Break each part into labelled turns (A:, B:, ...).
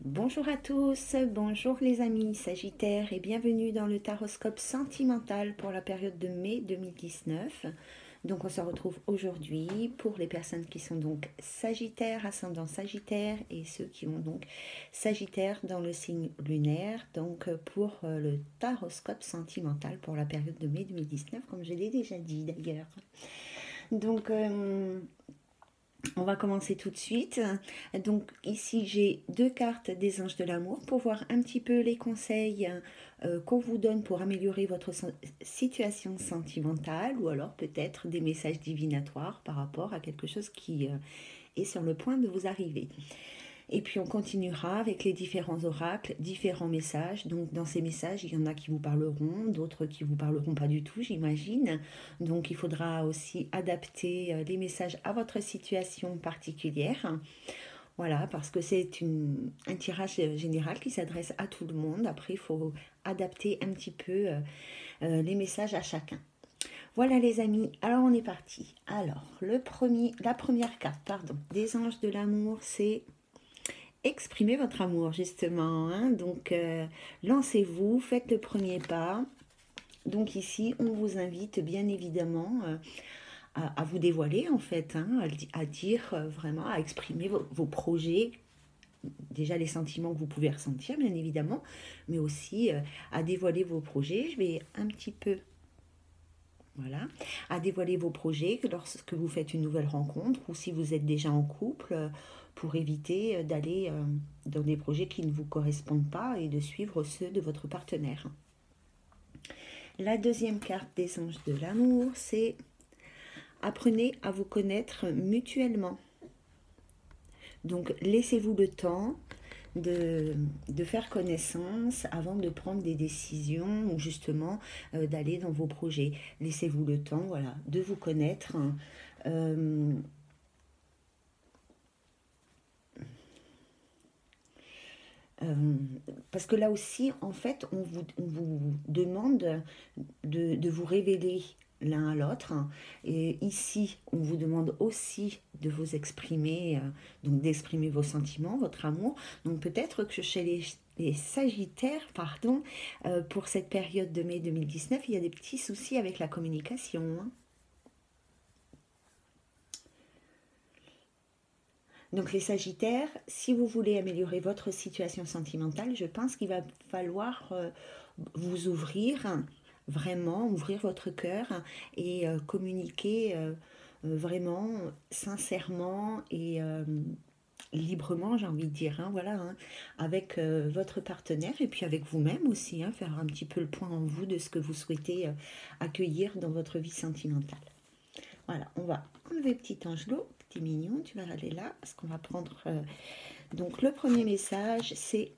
A: Bonjour à tous, bonjour les amis Sagittaires et bienvenue dans le taroscope sentimental pour la période de mai 2019. Donc on se retrouve aujourd'hui pour les personnes qui sont donc Sagittaires, ascendant Sagittaire et ceux qui ont donc Sagittaire dans le signe lunaire. Donc pour le taroscope sentimental pour la période de mai 2019, comme je l'ai déjà dit d'ailleurs. Donc on va commencer tout de suite. Donc ici j'ai deux cartes des anges de l'amour pour voir un petit peu les conseils qu'on vous donne pour améliorer votre situation sentimentale ou alors peut-être des messages divinatoires par rapport à quelque chose qui est sur le point de vous arriver. Et puis on continuera avec les différents oracles, différents messages. Donc dans ces messages, il y en a qui vous parleront, d'autres qui vous parleront pas du tout, j'imagine. Donc il faudra aussi adapter les messages à votre situation particulière. Voilà, parce que c'est un tirage général qui s'adresse à tout le monde. Après, il faut adapter un petit peu les messages à chacun. Voilà les amis, alors on est parti. Alors, la première carte, pardon, des anges de l'amour, c'est exprimez votre amour justement, hein. Donc lancez-vous, faites le premier pas. Donc ici on vous invite bien évidemment à vous dévoiler en fait, hein, à dire vraiment, à exprimer vos projets, déjà les sentiments que vous pouvez ressentir bien évidemment, mais aussi à dévoiler vos projets. Je vais un petit peu, voilà, à dévoiler vos projets lorsque vous faites une nouvelle rencontre ou si vous êtes déjà en couple, pour éviter d'aller dans des projets qui ne vous correspondent pas et de suivre ceux de votre partenaire. La deuxième carte des anges de l'amour, c'est apprenez à vous connaître mutuellement. Donc laissez-vous le temps de faire connaissance avant de prendre des décisions ou justement d'aller dans vos projets. Laissez-vous le temps, voilà, de vous connaître. Parce que là aussi, en fait, on vous demande de vous révéler l'un à l'autre. Et ici, on vous demande aussi de vous exprimer, donc d'exprimer vos sentiments, votre amour. Donc peut-être que chez les Sagittaires, pardon, pour cette période de mai 2019, il y a des petits soucis avec la communication, hein. Donc les Sagittaires, si vous voulez améliorer votre situation sentimentale, je pense qu'il va falloir vous ouvrir, vraiment ouvrir votre cœur et communiquer vraiment sincèrement et librement, j'ai envie de dire, hein, voilà, hein, avec votre partenaire et puis avec vous-même aussi, hein, faire un petit peu le point en vous de ce que vous souhaitez accueillir dans votre vie sentimentale. Voilà, on va enlever petit angelot, petit mignon, tu vas aller là, parce qu'on va prendre... donc le premier message, c'est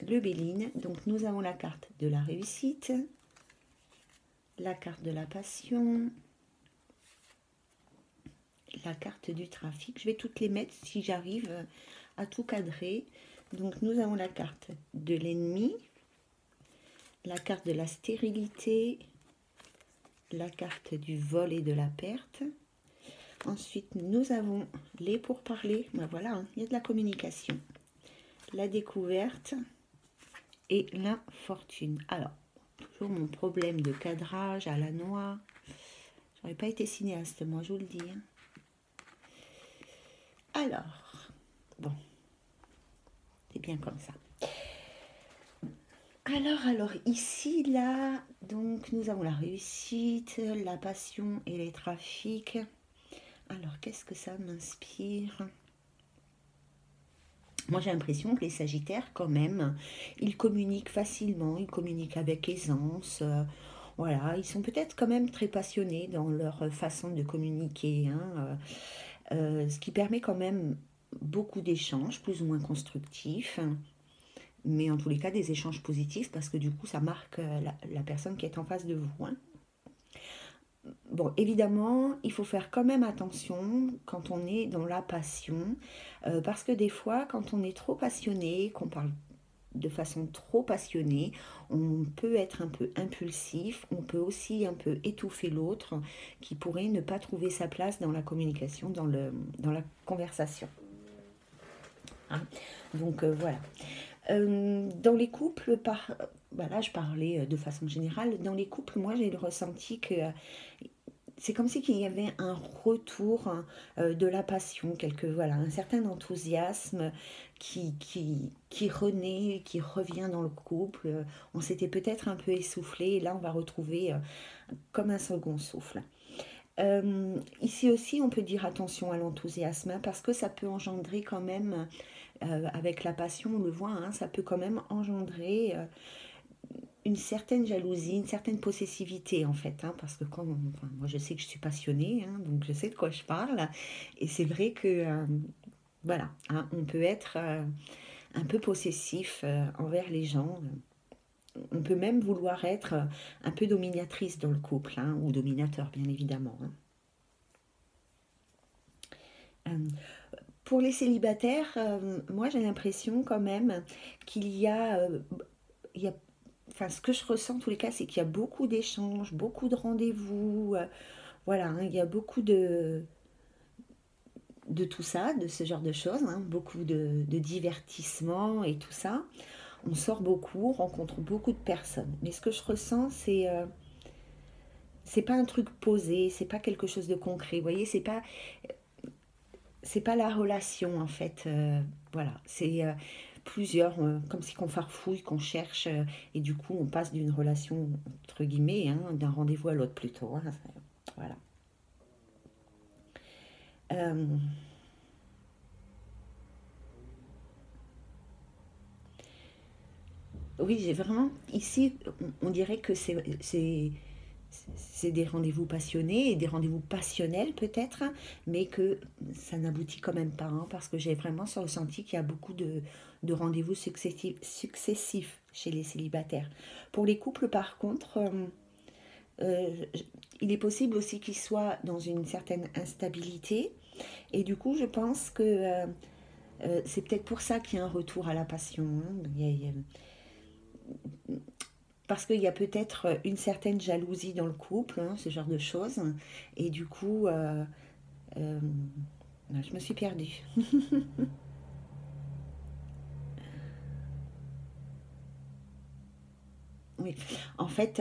A: le Béline. Donc nous avons la carte de la réussite, la carte de la passion, la carte du trafic. Je vais toutes les mettre si j'arrive à tout cadrer. Donc nous avons la carte de l'ennemi, la carte de la stérilité, la carte du vol et de la perte. Ensuite, nous avons les pourparlers. Ben voilà, hein, il y a de la communication. La découverte et l'infortune. Alors, toujours mon problème de cadrage à la noix. J'aurais pas été cinéaste, moi, je vous le dis, hein. Alors, bon, c'est bien comme ça. Alors, ici, là, donc, nous avons la réussite, la passion et les trafics. Alors, qu'est-ce que ça m'inspire ? Moi, j'ai l'impression que les Sagittaires, quand même, ils communiquent facilement, ils communiquent avec aisance. Voilà, ils sont peut-être quand même très passionnés dans leur façon de communiquer, hein, ce qui permet quand même beaucoup d'échanges, plus ou moins constructifs, mais en tous les cas des échanges positifs, parce que du coup, ça marque la personne qui est en face de vous, hein. Bon, évidemment, il faut faire quand même attention quand on est dans la passion, parce que des fois, quand on est trop passionné, qu'on parle de façon trop passionnée, on peut être un peu impulsif, on peut aussi un peu étouffer l'autre qui pourrait ne pas trouver sa place dans la communication, dans la conversation. hein. Donc voilà. Dans les couples, voilà, je parlais de façon générale, dans les couples, moi j'ai le ressenti que c'est comme si qu'il y avait un retour de la passion, voilà, un certain enthousiasme qui renaît, qui revient dans le couple. On s'était peut-être un peu essoufflé, et là on va retrouver comme un second souffle. Ici aussi, on peut dire attention à l'enthousiasme, hein, parce que ça peut engendrer quand même, avec la passion, on le voit, hein, ça peut quand même engendrer une certaine jalousie, une certaine possessivité en fait, hein, parce que enfin, moi je sais que je suis passionnée, hein, donc je sais de quoi je parle, et c'est vrai que voilà, hein, on peut être un peu possessif envers les gens. On peut même vouloir être un peu dominatrice dans le couple, hein, ou dominateur bien évidemment, hein. Euh, pour les célibataires, moi j'ai l'impression quand même qu'il il y a enfin, ce que je ressens en tous les cas, c'est qu'il y a beaucoup d'échanges, beaucoup de rendez-vous. Voilà, hein, il y a beaucoup de tout ça, de ce genre de choses, hein, beaucoup de divertissement et tout ça. On sort beaucoup, on rencontre beaucoup de personnes. Mais ce que je ressens, c'est pas un truc posé, c'est pas quelque chose de concret. Vous voyez, c'est pas la relation en fait. Voilà, c'est plusieurs, comme si qu'on farfouille, qu'on cherche, et du coup on passe d'une relation entre guillemets, hein, d'un rendez-vous à l'autre plutôt, hein, voilà. Euh, oui, j'ai vraiment ici, on dirait que c'est des rendez-vous passionnés et des rendez-vous passionnels peut-être, mais que ça n'aboutit quand même pas, hein, parce que j'ai vraiment ce ressenti qu'il y a beaucoup de rendez-vous successifs chez les célibataires. Pour les couples, par contre, euh, il est possible aussi qu'ils soient dans une certaine instabilité, et du coup, je pense que c'est peut-être pour ça qu'il y a un retour à la passion, hein. Parce qu'il y a peut-être une certaine jalousie dans le couple, hein, ce genre de choses. Et du coup, euh, je me suis perdue. Oui, en fait,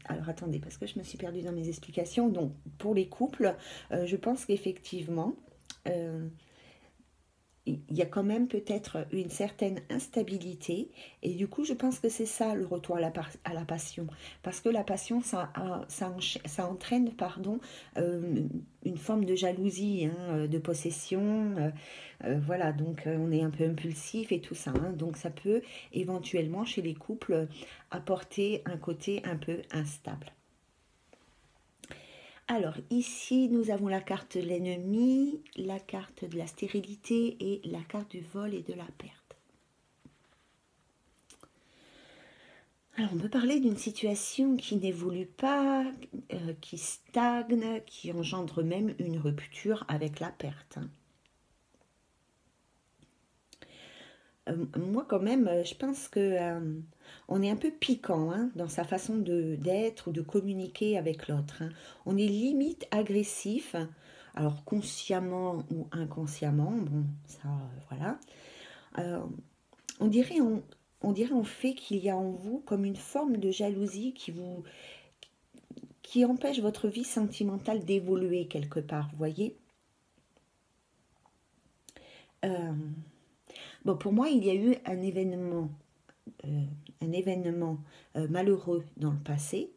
A: alors attendez, parce que je me suis perdue dans mes explications. Donc, pour les couples, je pense qu'effectivement, euh, il y a quand même peut-être une certaine instabilité, et du coup je pense que c'est ça le retour à la passion, parce que la passion ça entraîne, pardon, une forme de jalousie, hein, de possession, voilà, donc on est un peu impulsif et tout ça, hein, donc ça peut éventuellement chez les couples apporter un côté un peu instable. Alors ici, nous avons la carte de l'ennemi, la carte de la stérilité et la carte du vol et de la perte. Alors on peut parler d'une situation qui n'évolue pas, qui stagne, qui engendre même une rupture avec la perte, hein. Moi quand même, je pense que on est un peu piquant, hein, dans sa façon d'être ou de communiquer avec l'autre, hein. On est limite agressif, alors consciemment ou inconsciemment, bon, ça, voilà. Euh, on dirait on dirait en fait qu'il y a en vous comme une forme de jalousie qui empêche votre vie sentimentale d'évoluer quelque part, vous voyez. Euh, bon, pour moi, il y a eu euh, un événement malheureux dans le passé,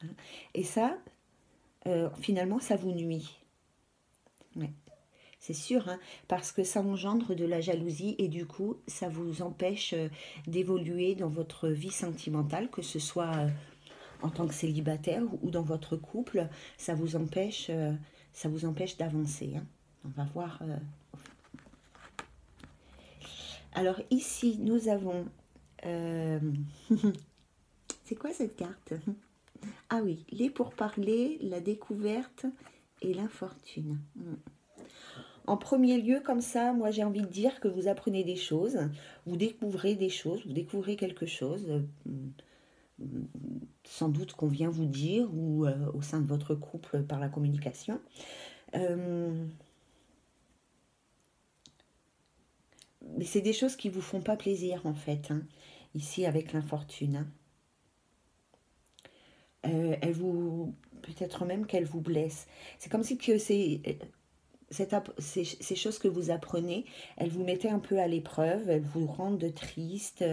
A: hein, et ça, finalement, ça vous nuit. Ouais. C'est sûr, hein, parce que ça engendre de la jalousie et du coup, ça vous empêche d'évoluer dans votre vie sentimentale, que ce soit en tant que célibataire ou dans votre couple, ça vous empêche d'avancer, hein. On va voir. Alors ici, nous avons. euh, C'est quoi cette carte? Ah oui, les pourparlers, la découverte et l'infortune. En premier lieu, comme ça, moi j'ai envie de dire que vous apprenez des choses, vous découvrez des choses, vous découvrez quelque chose, sans doute qu'on vient vous dire, ou au sein de votre couple par la communication. Euh, mais c'est des choses qui vous font pas plaisir en fait, hein, ici avec l'infortune. Hein. Elle vous, peut-être même qu'elle vous blesse. C'est comme si que ces choses que vous apprenez, elles vous mettaient un peu à l'épreuve, elles vous rendent triste.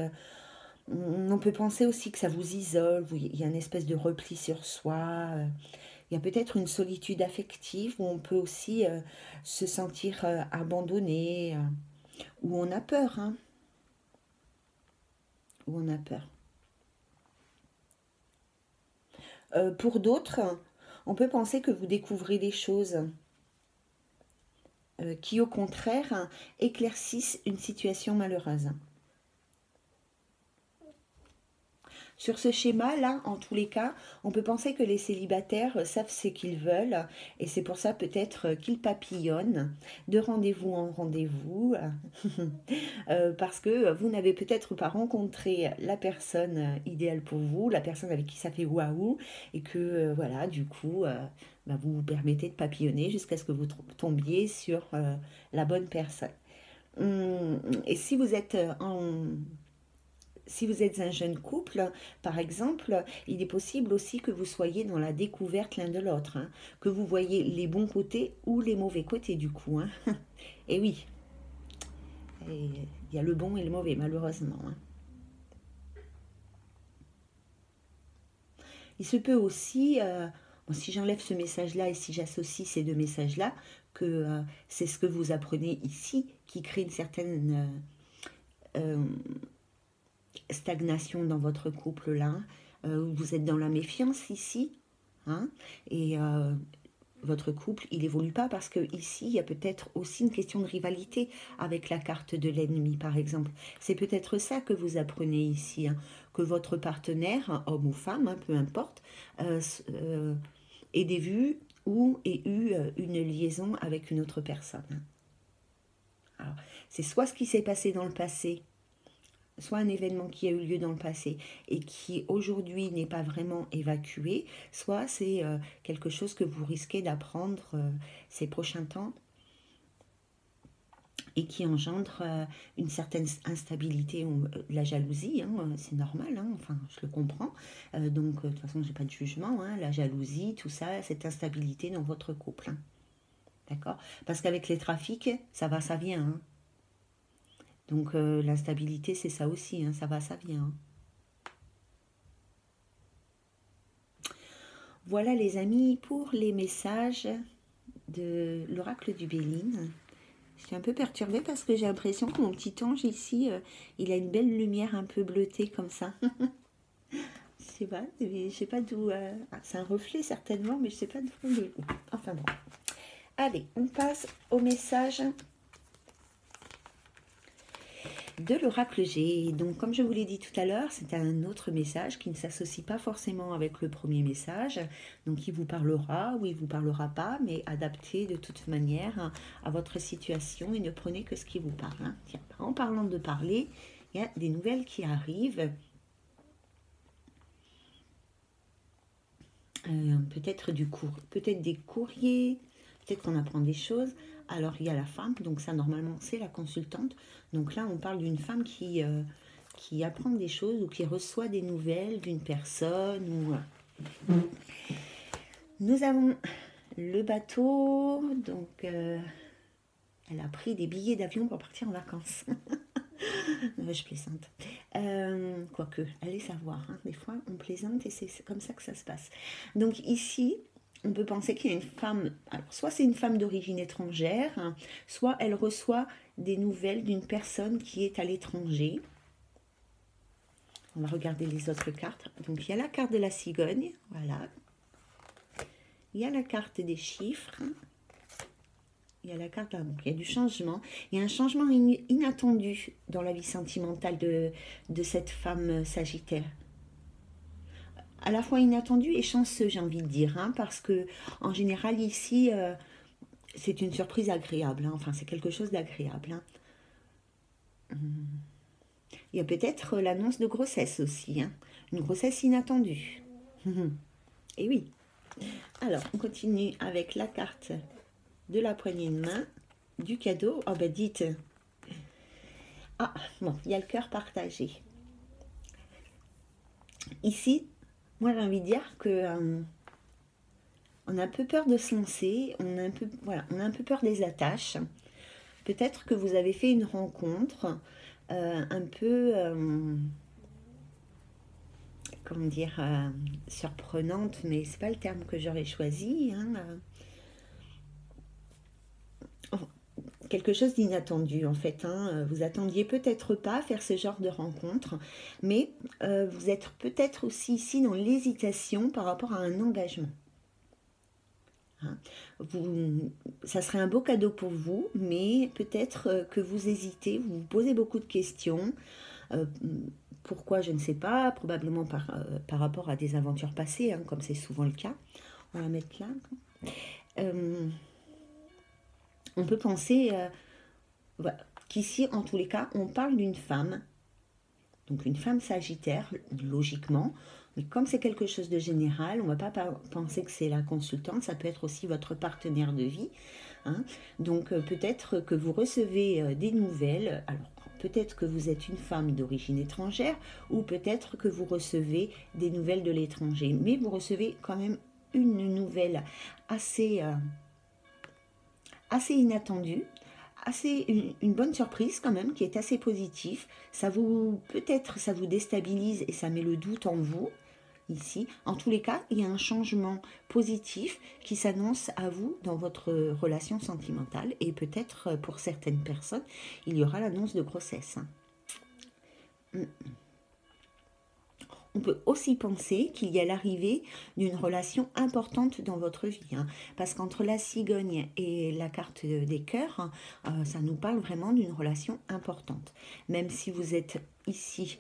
A: On peut penser aussi que ça vous isole, il y a une espèce de repli sur soi. Il y a peut-être une solitude affective où on peut aussi se sentir abandonné, où on a peur, hein, où on a peur. Pour d'autres, on peut penser que vous découvrez des choses qui, au contraire, éclaircissent une situation malheureuse. Sur ce schéma-là, en tous les cas, on peut penser que les célibataires savent ce qu'ils veulent et c'est pour ça peut-être qu'ils papillonnent de rendez-vous en rendez-vous parce que vous n'avez peut-être pas rencontré la personne idéale pour vous, la personne avec qui ça fait waouh et que voilà, du coup, bah, vous vous permettez de papillonner jusqu'à ce que vous tombiez sur la bonne personne. Et si vous êtes un jeune couple, par exemple, il est possible aussi que vous soyez dans la découverte l'un de l'autre, hein, que vous voyez les bons côtés ou les mauvais côtés du coup. Hein. Et oui, il y a le bon et le mauvais malheureusement. Hein. Il se peut aussi, bon, si j'enlève ce message-là et si j'associe ces deux messages-là, que c'est ce que vous apprenez ici qui crée une certaine stagnation dans votre couple là. Vous êtes dans la méfiance ici. Hein, et votre couple, il évolue pas parce que ici, il y a peut-être aussi une question de rivalité avec la carte de l'ennemi, par exemple. C'est peut-être ça que vous apprenez ici, hein, que votre partenaire, homme ou femme, hein, peu importe, ait des vues ou ait eu une liaison avec une autre personne. Alors, c'est soit ce qui s'est passé dans le passé, soit un événement qui a eu lieu dans le passé et qui aujourd'hui n'est pas vraiment évacué, soit c'est quelque chose que vous risquez d'apprendre ces prochains temps et qui engendre une certaine instabilité, la jalousie, hein, c'est normal, hein, enfin je le comprends, donc de toute façon j'ai pas de jugement, hein, la jalousie, tout ça, cette instabilité dans votre couple, hein, d'accord? Parce qu'avec les trafics, ça va, ça vient, hein. Donc l'instabilité, c'est ça aussi, hein, ça va, ça vient. Hein. Voilà les amis pour les messages de l'oracle du Béline. Je suis un peu perturbée parce que j'ai l'impression que mon petit ange ici, il a une belle lumière un peu bleutée comme ça. Je sais pas d'où... c'est un reflet certainement, mais je sais pas d'où... Enfin bon. Allez, on passe au message de l'oracle G. Donc, comme je vous l'ai dit tout à l'heure, c'est un autre message qui ne s'associe pas forcément avec le premier message. Donc, il vous parlera ou il vous parlera pas, mais adapté de toute manière à votre situation et ne prenez que ce qui vous parle. Hein. Tiens, en parlant de parler, il y a des nouvelles qui arrivent. Peut-être des courriers, peut-être qu'on apprend des choses. Alors il y a la femme, donc ça normalement c'est la consultante. Donc là on parle d'une femme qui apprend des choses ou qui reçoit des nouvelles d'une personne. Nous avons le bateau, donc elle a pris des billets d'avion pour partir en vacances. Je plaisante. Quoique, allez savoir, hein, des fois on plaisante et c'est comme ça que ça se passe. Donc ici, on peut penser qu'il y a une femme, alors soit c'est une femme d'origine étrangère, hein, soit elle reçoit des nouvelles d'une personne qui est à l'étranger. On va regarder les autres cartes. Donc il y a la carte de la cigogne, voilà. Il y a la carte des chiffres. Il y a la carte, donc il y a du changement. Il y a un changement inattendu dans la vie sentimentale de cette femme sagittaire. À la fois inattendu et chanceux, j'ai envie de dire, hein, parce que en général ici, c'est une surprise agréable. Hein, enfin, c'est quelque chose d'agréable. Hein. Il y a peut-être l'annonce de grossesse aussi, hein, une grossesse inattendue. Et oui. Alors, on continue avec la carte de la poignée de main, du cadeau. Oh ben dites, Ah, bon, il y a le cœur partagé. Ici, moi j'ai envie de dire que on a un peu peur de se lancer, on a un peu, voilà, on a un peu peur des attaches. Peut-être que vous avez fait une rencontre un peu, comment dire, surprenante, mais c'est pas le terme que j'aurais choisi, hein, quelque chose d'inattendu en fait, hein. Vous attendiez peut-être pas à faire ce genre de rencontre, mais vous êtes peut-être aussi ici dans l'hésitation par rapport à un engagement. Hein. Ça serait un beau cadeau pour vous, mais peut-être que vous hésitez, vous vous posez beaucoup de questions. Euh, Pourquoi, je ne sais pas, probablement par rapport à des aventures passées, hein, comme c'est souvent le cas. On va mettre là. Euh, on peut penser voilà, qu'ici, en tous les cas, on parle d'une femme, donc une femme sagittaire, logiquement, mais comme c'est quelque chose de général, on ne va pas penser que c'est la consultante, ça peut être aussi votre partenaire de vie. Hein. Donc peut-être que vous recevez des nouvelles, alors peut-être que vous êtes une femme d'origine étrangère, ou peut-être que vous recevez des nouvelles de l'étranger, mais vous recevez quand même une nouvelle assez, assez inattendue, assez une bonne surprise quand même, qui est assez positive. Ça vous peut-être ça vous déstabilise et ça met le doute en vous ici. En tous les cas, il y a un changement positif qui s'annonce à vous dans votre relation sentimentale et peut-être pour certaines personnes, il y aura l'annonce de grossesse. On peut aussi penser qu'il y a l'arrivée d'une relation importante dans votre vie. Hein, parce qu'entre la cigogne et la carte des cœurs, ça nous parle vraiment d'une relation importante. Même si vous êtes ici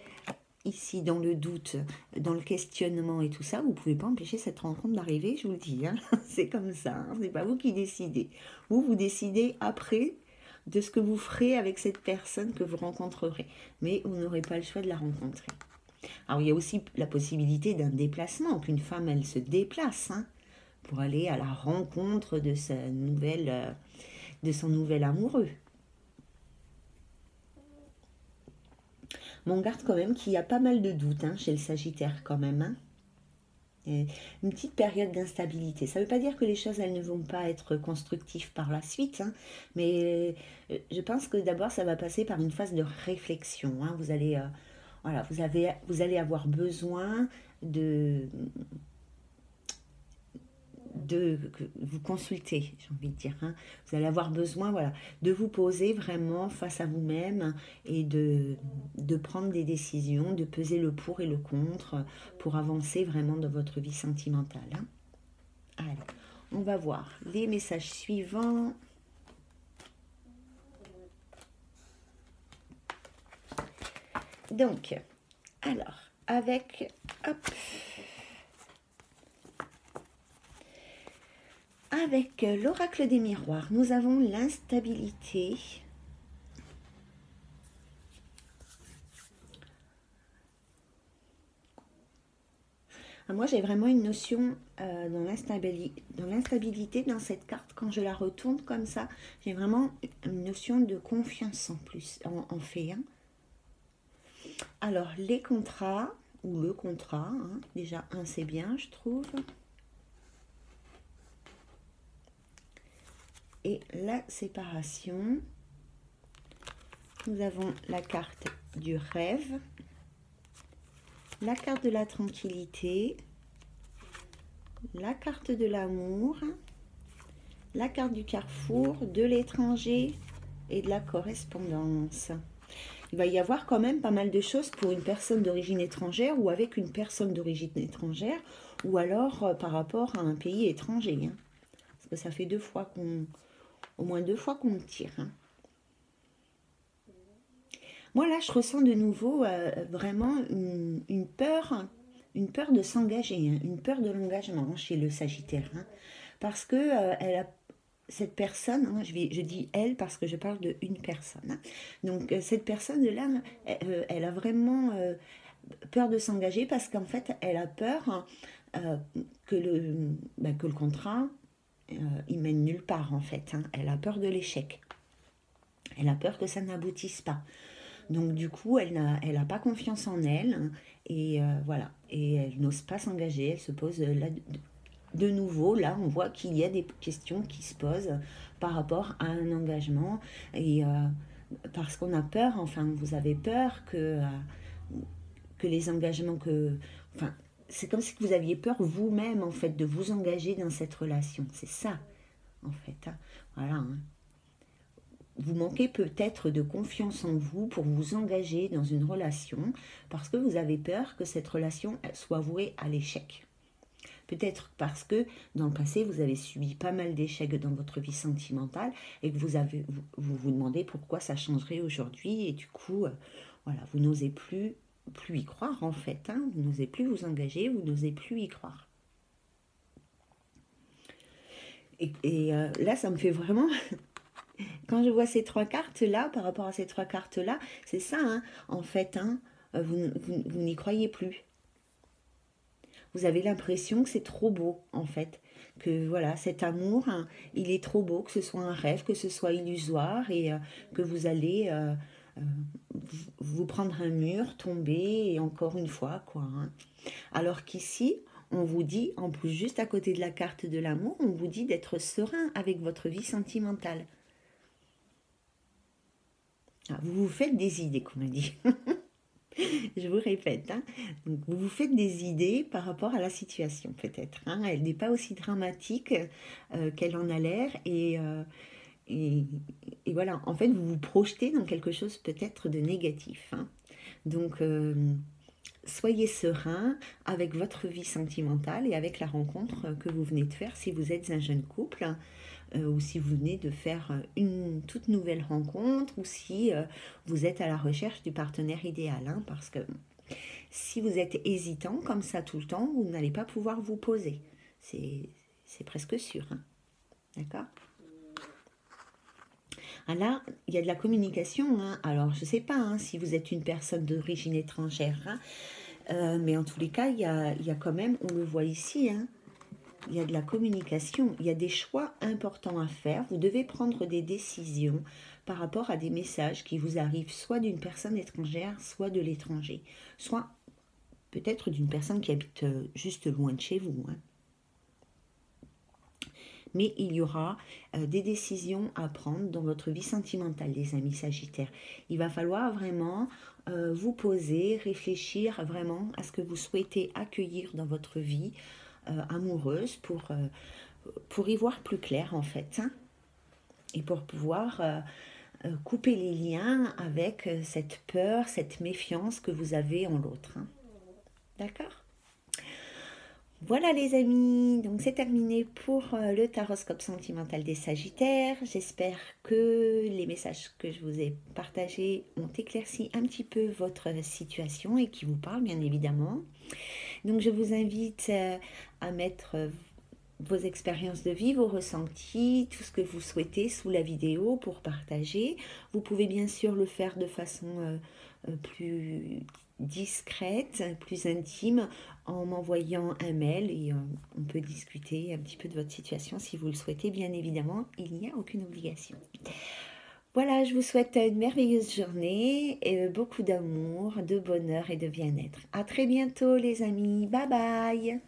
A: dans le doute, dans le questionnement et tout ça, vous ne pouvez pas empêcher cette rencontre d'arriver, je vous le dis. Hein. C'est comme ça, hein. C'est pas vous qui décidez. Vous décidez après de ce que vous ferez avec cette personne que vous rencontrerez. Mais vous n'aurez pas le choix de la rencontrer. Alors il y a aussi la possibilité d'un déplacement, qu'une femme elle se déplace hein, pour aller à la rencontre de de son nouvel amoureux. Mais on garde quand même qu'il y a pas mal de doutes hein, chez le Sagittaire quand même. Hein. Et une petite période d'instabilité. Ça ne veut pas dire que les choses elles ne vont pas être constructives par la suite, hein, mais je pense que d'abord ça va passer par une phase de réflexion. Hein. Vous allez voilà, vous allez avoir besoin de, de vous consulter, j'ai envie de dire. Hein. Vous allez avoir besoin voilà, de vous poser vraiment face à vous-même et de prendre des décisions, de peser le pour et le contre pour avancer vraiment dans votre vie sentimentale. Hein. Allez, on va voir les messages suivants. Donc, alors, avec... Hop, avec l'oracle des miroirs, nous avons l'instabilité. Moi, j'ai vraiment une notion dans l'instabilité dans cette carte. Quand je la retourne comme ça, j'ai vraiment une notion de confiance en plus, en fait. Hein. Alors, les contrats, ou le contrat, hein, déjà un c'est bien, je trouve. Et la séparation. Nous avons la carte du rêve, la carte de la tranquillité, la carte de l'amour, la carte du carrefour, de l'étranger et de la correspondance. Il va y avoir quand même pas mal de choses pour une personne d'origine étrangère ou avec une personne d'origine étrangère ou alors par rapport à un pays étranger. Hein. Parce que ça fait au moins deux fois qu'on tire. Hein. Moi là, je ressens de nouveau vraiment une peur de s'engager, hein, une peur de l'engagement chez le Sagittaire. Hein, parce que cette personne, hein, je dis elle parce que je parle de une personne. Hein, donc cette personne-là, elle a vraiment peur de s'engager parce qu'en fait, elle a peur que le contrat, il mène nulle part en fait. Hein, elle a peur de l'échec. Elle a peur que ça n'aboutisse pas. Donc du coup, elle n'a pas confiance en elle et voilà. Et elle n'ose pas s'engager. Elle se pose là de nouveau. Là, on voit qu'il y a des questions qui se posent par rapport à un engagement et parce qu'on a peur. Enfin, vous avez peur que les engagements enfin, c'est comme si vous aviez peur vous-même en fait de vous engager dans cette relation. C'est ça en fait, hein. Voilà, hein. Vous manquez peut-être de confiance en vous pour vous engager dans une relation parce que vous avez peur que cette relation soit vouée à l'échec. Peut-être parce que dans le passé, vous avez subi pas mal d'échecs dans votre vie sentimentale et que vous demandez pourquoi ça changerait aujourd'hui et du coup, voilà, vous n'osez plus y croire en fait, hein. Vous n'osez plus vous engager, vous n'osez plus y croire. Et là, ça me fait vraiment quand je vois ces trois cartes-là, par rapport à ces trois cartes-là, c'est ça, hein, en fait, hein, vous n'y croyez plus. Vous avez l'impression que c'est trop beau, en fait. Que voilà, cet amour, hein, il est trop beau, que ce soit un rêve, que ce soit illusoire, et que vous allez vous prendre un mur, tomber, et encore une fois, quoi, hein. Alors qu'ici, on vous dit, en plus, juste à côté de la carte de l'amour, on vous dit d'être serein avec votre vie sentimentale. Ah, vous vous faites des idées, comme on dit. Je vous répète, hein. Donc, vous vous faites des idées par rapport à la situation, peut-être, hein. Elle n'est pas aussi dramatique qu'elle en a l'air. Et, et voilà, en fait, vous vous projetez dans quelque chose peut-être de négatif, hein. Donc, soyez serein avec votre vie sentimentale et avec la rencontre que vous venez de faire si vous êtes un jeune couple, hein, ou si vous venez de faire une toute nouvelle rencontre, ou si vous êtes à la recherche du partenaire idéal, hein, parce que si vous êtes hésitant comme ça tout le temps, vous n'allez pas pouvoir vous poser. C'est presque sûr, hein. D'accord? Ah là, il y a de la communication, hein. Alors, je ne sais pas, hein, si vous êtes une personne d'origine étrangère, hein, mais en tous les cas, il y a quand même, on le voit ici, hein, il y a de la communication, il y a des choix importants à faire. Vous devez prendre des décisions par rapport à des messages qui vous arrivent soit d'une personne étrangère, soit de l'étranger, soit peut-être d'une personne qui habite juste loin de chez vous, hein. Mais il y aura des décisions à prendre dans votre vie sentimentale, les amis Sagittaires. Il va falloir vraiment vous poser, réfléchir vraiment à ce que vous souhaitez accueillir dans votre vie amoureuse pour y voir plus clair en fait, hein, et pour pouvoir couper les liens avec cette peur, cette méfiance que vous avez en l'autre, hein. D'accord? Voilà les amis, donc c'est terminé pour le taroscope sentimental des Sagittaires. J'espère que les messages que je vous ai partagés ont éclairci un petit peu votre situation et qui vous parlent bien évidemment. Donc je vous invite à mettre vos expériences de vie, vos ressentis, tout ce que vous souhaitez sous la vidéo pour partager. Vous pouvez bien sûr le faire de façon plus discrète, plus intime, en m'envoyant un mail et on peut discuter un petit peu de votre situation si vous le souhaitez. Bien évidemment, il n'y a aucune obligation. Voilà, je vous souhaite une merveilleuse journée et beaucoup d'amour, de bonheur et de bien-être. À très bientôt les amis. Bye bye.